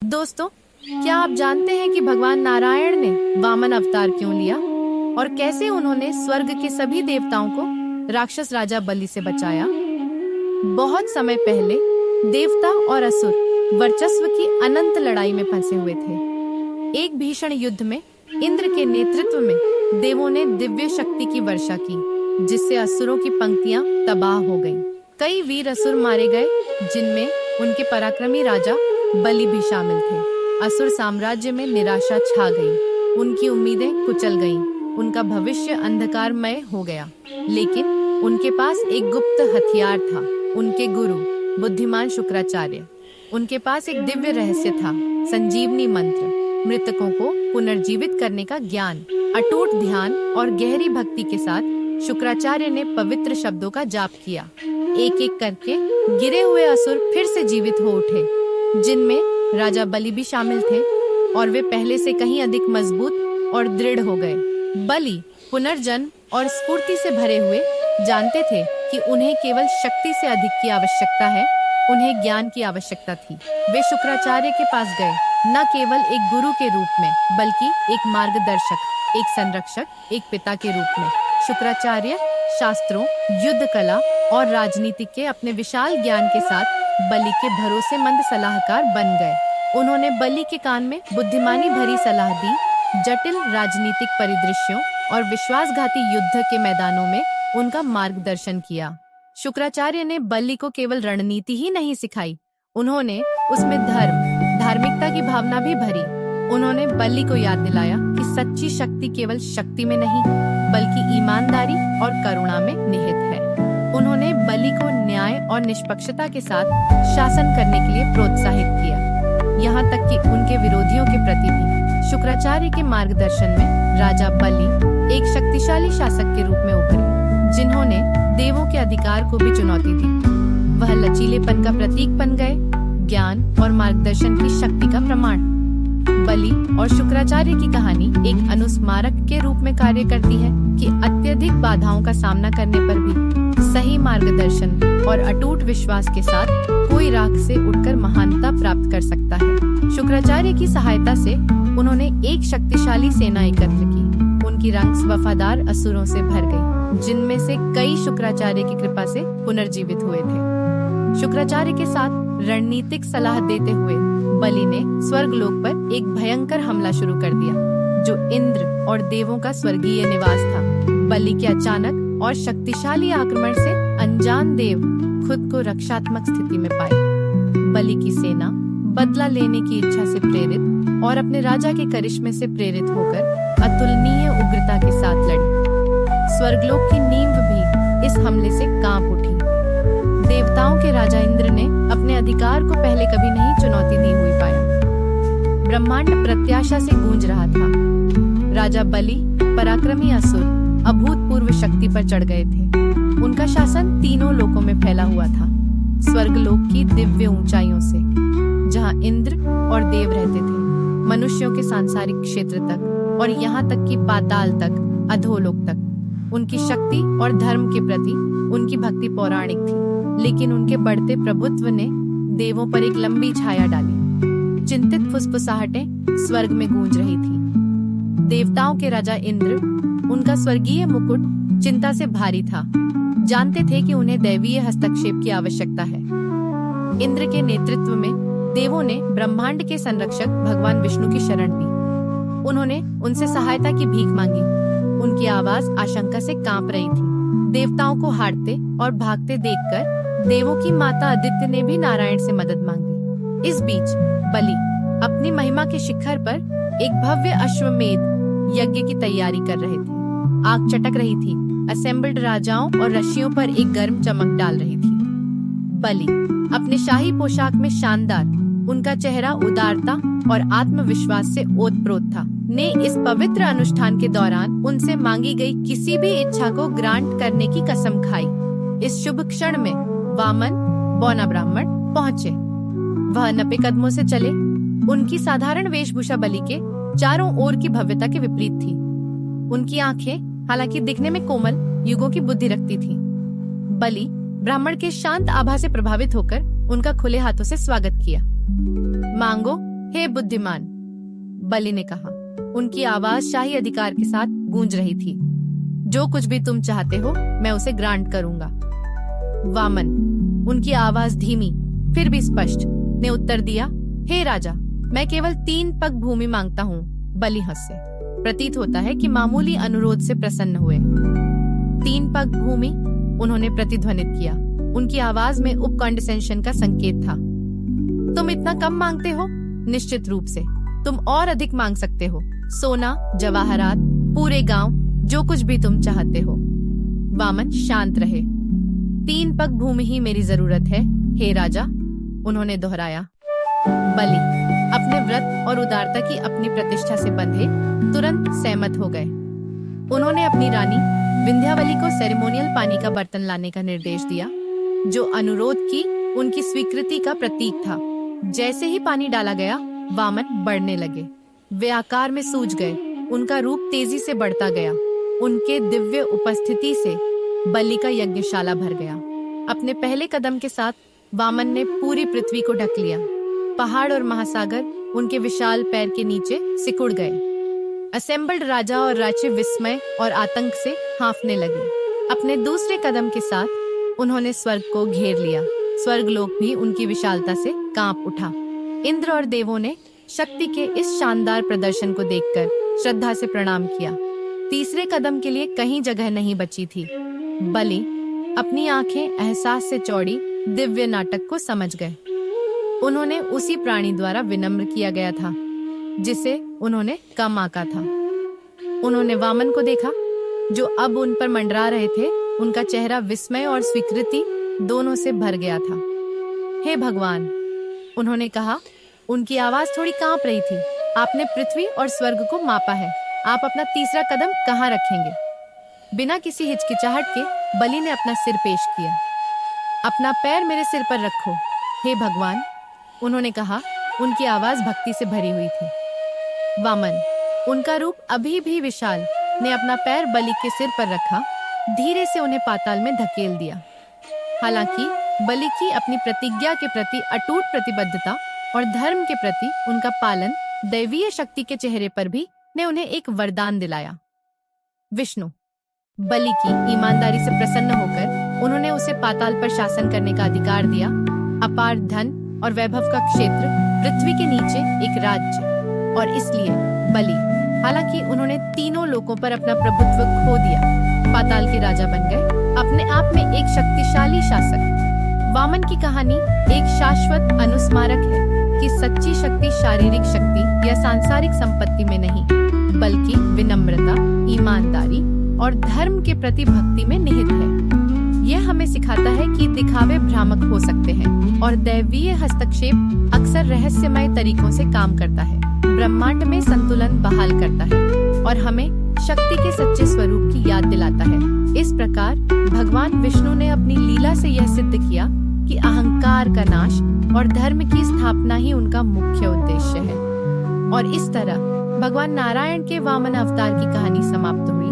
दोस्तों, क्या आप जानते हैं कि भगवान नारायण ने वामन अवतार क्यों लिया और कैसे उन्होंने स्वर्ग के सभी देवताओं को राक्षस राजा बलि से बचाया? बहुत समय पहले देवता और असुर वर्चस्व की अनंत लड़ाई में फंसे हुए थे। एक भीषण युद्ध में इंद्र के नेतृत्व में देवों ने दिव्य शक्ति की वर्षा की, जिससे असुरों की पंक्तियां तबाह हो गईं। कई वीर असुर मारे गए, जिनमें उनके पराक्रमी राजा बलि भी शामिल थे। असुर साम्राज्य में निराशा छा गई, उनकी उम्मीदें कुचल गईं, उनका भविष्य अंधकारमय हो गया। लेकिन उनके पास एक गुप्त हथियार था, उनके गुरु बुद्धिमान शुक्राचार्य। उनके पास एक दिव्य रहस्य था, संजीवनी मंत्र, मृतकों को पुनर्जीवित करने का ज्ञान। अटूट ध्यान और गहरी भक्ति के साथ शुक्राचार्य ने पवित्र शब्दों का जाप किया। एक एक करके गिरे हुए असुर फिर से जीवित हो उठे, जिनमें राजा बलि भी शामिल थे, और वे पहले से कहीं अधिक मजबूत और दृढ़ हो गए। बलि पुनर्जन्म और स्फूर्ति से भरे हुए जानते थे कि उन्हें केवल शक्ति से अधिक की आवश्यकता है, उन्हें ज्ञान की आवश्यकता थी। वे शुक्राचार्य के पास गए, न केवल एक गुरु के रूप में, बल्कि एक मार्गदर्शक, एक संरक्षक, एक पिता के रूप में। शुक्राचार्य शास्त्रों, युद्ध कला और राजनीति के अपने विशाल ज्ञान के साथ बलि के भरोसेमंद सलाहकार बन गए। उन्होंने बलि के कान में बुद्धिमानी भरी सलाह दी, जटिल राजनीतिक परिदृश्यों और विश्वासघाती युद्ध के मैदानों में उनका मार्गदर्शन किया। शुक्राचार्य ने बलि को केवल रणनीति ही नहीं सिखाई, उन्होंने उसमें धार्मिकता की भावना भी भरी। उन्होंने बलि को याद दिलाया कि सच्ची शक्ति केवल शक्ति में नहीं, बल्कि ईमानदारी और करुणा में निहित है। उन्होंने बलि को न्याय और निष्पक्षता के साथ शासन करने के लिए प्रोत्साहित किया, यहाँ तक कि उनके विरोधियों के प्रति भी। शुक्राचार्य के मार्गदर्शन में राजा बलि एक शक्तिशाली शासक के रूप में उभरे, जिन्होंने देवों के अधिकार को भी चुनौती दी। वह लचीलेपन का प्रतीक बन गए, ज्ञान और मार्गदर्शन की शक्ति का प्रमाण। बलि और शुक्राचार्य की कहानी एक अनुस्मारक के रूप में कार्य करती है कि अत्यधिक बाधाओं का सामना करने पर भी सही मार्गदर्शन और अटूट विश्वास के साथ कोई राख से उठकर महानता प्राप्त कर सकता है। शुक्राचार्य की सहायता से उन्होंने एक शक्तिशाली सेना एकत्र की। उनकी रंक्स वफादार असुरों से भर गई, जिनमें से कई शुक्राचार्य की कृपा से पुनर्जीवित हुए थे। शुक्राचार्य के साथ रणनीतिक सलाह देते हुए बलि ने स्वर्गलोक पर एक भयंकर हमला शुरू कर दिया, जो इंद्र और देवों का स्वर्गीय निवास था। बलि के अचानक और शक्तिशाली आक्रमण से अनजान देव खुद को रक्षात्मक स्थिति में पाए। बलि की सेना बदला लेने की इच्छा से प्रेरित और अपने राजा के करिश्मे से प्रेरित होकर अतुलनीय उग्रता के साथ लड़ी। स्वर्गलोक की नींव भी इस हमले से कांप उठी। देवताओं के राजा इंद्र ने अपने अधिकार को पहले कभी नहीं चुनौती दी हुई पाया। ब्रह्मांड प्रत्याशा से गूंज रहा था। राजा बलि, पराक्रमी असुर, अभूतपूर्व शक्ति पर चढ़ गए थे। उनका शासन तीनों लोकों में फैला हुआ था, स्वर्गलोक की दिव्य ऊंचाइयों से, जहां इंद्र और देव रहते थे, मनुष्यों के सांसारिक क्षेत्र तक, और यहाँ तक कि पाताल तक, अधोलोक तक। उनकी शक्ति और धर्म के प्रति उनकी भक्ति पौराणिक थी, लेकिन उनके बढ़ते प्रभुत्व ने देवों पर एक लंबी छाया डाली। चिंतित फुसफुसाहटें स्वर्ग में गूंज रही थी। देवताओं के राजा इंद्र, उनका स्वर्गीय मुकुट चिंता से भारी था, जानते थे कि उन्हें दैवीय हस्तक्षेप की आवश्यकता है। इंद्र के नेतृत्व में देवों ने ब्रह्मांड के संरक्षक भगवान विष्णु की शरण ली। उन्होंने उनसे सहायता की भीख मांगी। उनकी आवाज आशंका से कांप रही थी। देवताओं को हारते और भागते देखकर देवों की माता अदिति ने भी नारायण से मदद मांगी। इस बीच बलि अपनी महिमा के शिखर पर एक भव्य अश्वमेध यज्ञ की तैयारी कर रहे थे। आग चटक रही थी, असेंबल्ड राजाओं और ऋषियों पर एक गर्म चमक डाल रही थी। बलि अपने शाही पोशाक में शानदार, उनका चेहरा उदारता और आत्मविश्वास से ओतप्रोत था, ने इस पवित्र अनुष्ठान के दौरान उनसे मांगी गई किसी भी इच्छा को ग्रांट करने की कसम खाई। इस शुभ क्षण में वामन, बौना ब्राह्मण पहुँचे। वह नपे कदमों से चले। उनकी साधारण वेशभूषा बलि के चारों ओर की भव्यता के विपरीत थी। उनकी आंखें, हालांकि दिखने में कोमल, युगों की बुद्धि रखती थीं। बलि ब्राह्मण के शांत आभा से प्रभावित होकर उनका खुले हाथों से स्वागत किया। मांगो, हे बुद्धिमान, बलि ने कहा। उनकी आवाज शाही अधिकार के साथ गूंज रही थी। जो कुछ भी तुम चाहते हो मैं उसे ग्रांट करूंगा। वामन, उनकी आवाज धीमी फिर भी स्पष्ट, ने उत्तर दिया, हे राजा, मैं केवल 3 पग भूमि मांगता हूँ। बलि हंसे। प्रतीत होता है कि मामूली अनुरोध से प्रसन्न हुए। 3 पग भूमि, उन्होंने प्रतिध्वनित किया। उनकी आवाज में उपकंडेंसेशन का संकेत था। तुम इतना कम मांगते हो? निश्चित रूप से तुम और अधिक मांग सकते हो। सोना, जवाहरात, पूरे गांव, जो कुछ भी तुम चाहते हो। वामन शांत रहे। 3 पग भूमि ही मेरी जरूरत है, हे राजा, उन्होंने दोहराया। बलि अपने व्रत और उदारता की अपनी प्रतिष्ठा से बंधे तुरंत सहमत हो गए। उन्होंने अपनी रानी विंध्यावली को सेरेमोनियल पानी का बर्तन लाने का निर्देश दिया, जो अनुरोध की उनकी स्वीकृति का प्रतीक था। जैसे ही पानी डाला गया, वामन बढ़ने लगे। वे आकार में सूझ गए। उनका रूप तेजी से बढ़ता गया। उनके दिव्य उपस्थिति से बलि का यज्ञशाला भर गया। अपने पहले कदम के साथ वामन ने पूरी पृथ्वी को ढक लिया। पहाड़ और महासागर उनके विशाल पैर के नीचे सिकुड़ गए। असेंबल्ड राजा और राज्य विस्मय और आतंक से हाँफने लगे। अपने दूसरे कदम के साथ उन्होंने स्वर्ग को घेर लिया। स्वर्गलोक भी उनकी विशालता से कांप उठा। इंद्र और देवों ने शक्ति के इस शानदार प्रदर्शन को देखकर श्रद्धा से प्रणाम किया। तीसरे कदम के लिए कहीं जगह नहीं बची थी। बलि अपनी आंखें एहसास से चौड़ी दिव्य नाटक को समझ गए। उन्होंने उसी प्राणी द्वारा विनम्र किया गया था जिसे उन्होंने कम आंका था। उन्होंने वामन को देखा, जो अब उन पर मंडरा रहे थे। उनका चेहरा विस्मय और स्वीकृति दोनों से भर गया था। हे भगवान, उन्होंने कहा। उनकी आवाज थोड़ी कांप रही थी। आपने पृथ्वी और स्वर्ग को मापा है। आप अपना तीसरा कदम कहाँ रखेंगे? बिना किसी हिचकिचाहट के बलि ने अपना सिर पेश किया। अपना पैर मेरे सिर पर रखो, हे भगवान, उन्होंने कहा। उनकी आवाज भक्ति से भरी हुई थी। वामन, उनका रूप अभी भी विशाल, ने अपना पैर बलि के सिर पर रखा, धीरे से उन्हें पाताल में धकेल दिया। हालांकि बलि की अपनी प्रतिज्ञा के प्रति अटूट प्रतिबद्धता और धर्म के प्रति उनका पालन दैवीय शक्ति के चेहरे पर भी ने उन्हें एक वरदान दिलाया। विष्णु बलि की ईमानदारी से प्रसन्न होकर उन्होंने उसे पाताल पर शासन करने का अधिकार दिया। अपार धन और वैभव का क्षेत्र, पृथ्वी के नीचे एक राज्य। और इसलिए बलि, हालांकि उन्होंने तीनों लोकों पर अपना प्रभुत्व खो दिया, पाताल के राजा बन गए, अपने आप में एक शक्तिशाली शासक। वामन की कहानी एक शाश्वत अनुस्मारक है कि सच्ची शक्ति शारीरिक शक्ति या सांसारिक संपत्ति में नहीं, बल्कि विनम्रता, ईमानदारी और धर्म के प्रति भक्ति में निहित है। यह हमें सिखाता है कि दिखावे भ्रामक हो सकते हैं और दैवीय हस्तक्षेप अक्सर रहस्यमय तरीकों से काम करता है, ब्रह्मांड में संतुलन बहाल करता है और हमें शक्ति के सच्चे स्वरूप की याद दिलाता है। इस प्रकार भगवान विष्णु ने अपनी लीला से यह सिद्ध किया कि अहंकार का नाश और धर्म की स्थापना ही उनका मुख्य उद्देश्य है। और इस तरह भगवान नारायण के वामन अवतार की कहानी समाप्त हुई।